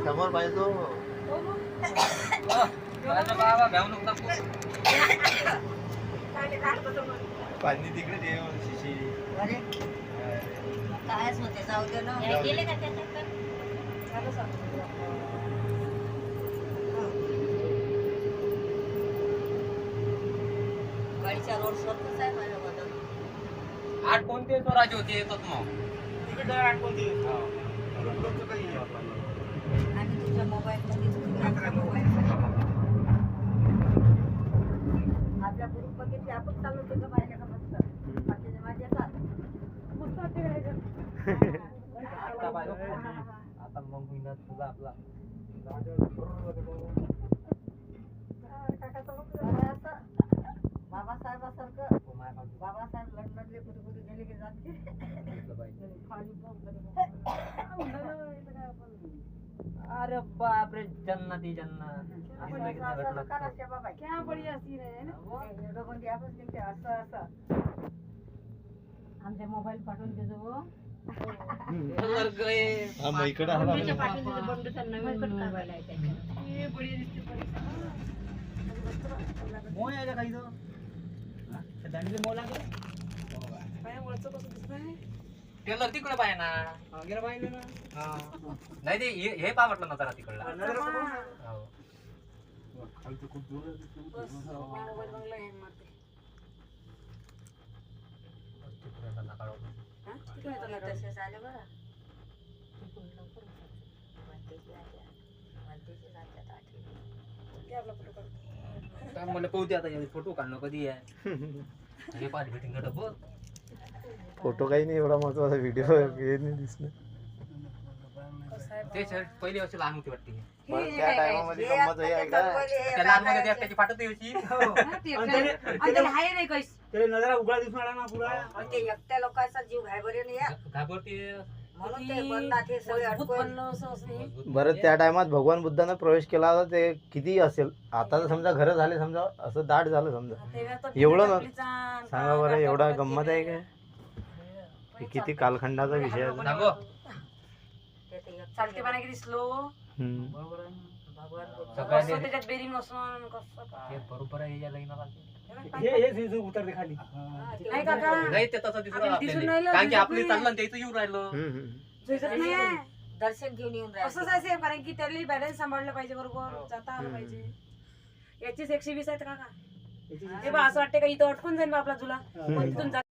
समोर पाहिजे पाणी तिकडे ठेव शिशी. कायच होते जाऊ दे ना. गेले का त्याच्यात? गाडीच्या रोड स्वतःच आहे माझ्या बदल. 8 कोणते स्वराज्य होते येतात मग तिकडे 8 कोणती आणि तुझ्या मोबाईल मध्ये आपल्या ग्रुप बघितले आपण चालू केलं पाहिजे का मस्त बाकीचे माझ्या साथ मस्त वाटते आता मग महिना तुझा आपला बाबासाहेबासारखं बाबासाहेब लंडनले कुठे कुठे गेले की जाते. अरे बापरे जन्नती जन्नत क्या बढ़िया सीन है ना. असं असं आमचे मोबाईल पाठवून देतो. हा मग इकडे आला बंडूचा नवीन मोबाईल आहे त्याच्यात. मोय आहे का काही तो दांडीले मोय लागले टेलर तिकडे पाहिजे ना गेला पाहिजे ना. नाही ते हे पा म्हटलं ना जरा तिकडला खूप दूर तसे झाले बरं. मला पोहते आता फोटो काढणं कधी आहे हे पाच भेटिंग डबल फोटो काही नाही एवढा महत्वाचा व्हिडिओ हे नाही दिसणार. ते पहिली वर्षी लहान होती वाटते त्या टायमामध्ये गंमत हे आहे का त्या लहान मध्ये त्याची पाठवते होती नजरा उघडा दिसून आला ना पुरा. ते एकट्या लोकांचा जीव घाबरे नाही घाबरते म्हणून ते बंदात हे सगळे अडकून. बरं त्या टायमात भगवान बुद्धानं प्रवेश केला होता ते किती असेल. आता तर समजा घर झाले समजा असं दाट झालं समजा एवढं ना सांगा बरं एवढा गंमत आहे काय. हे किती कालखंडाचा विषय आहे. सांगो चालते पण किती स्लो बरोबर आहे कसं त्याच्यात बेरिंग असून कसं हे बरोबर आहे या लग्नाला हे उतरते खाली. नाही काका नाही ते तसं दिसून आपल्याला दिसून राहिलं राहिलं, कारण की दिसत आपली नाही. चाललं त्याचं येऊन राहिलं दिसत नाही आहे. दर्शन घेऊन येऊन असंच राहिले. आहे कारण की त्याला बॅलन्स सांभाळलं पाहिजे बरोबर जाता आलं पाहिजे. याचीच 120 आहेत काका ते बा असं वाटते का इथं अटकून जाईल बा आपला झुला पण तिथून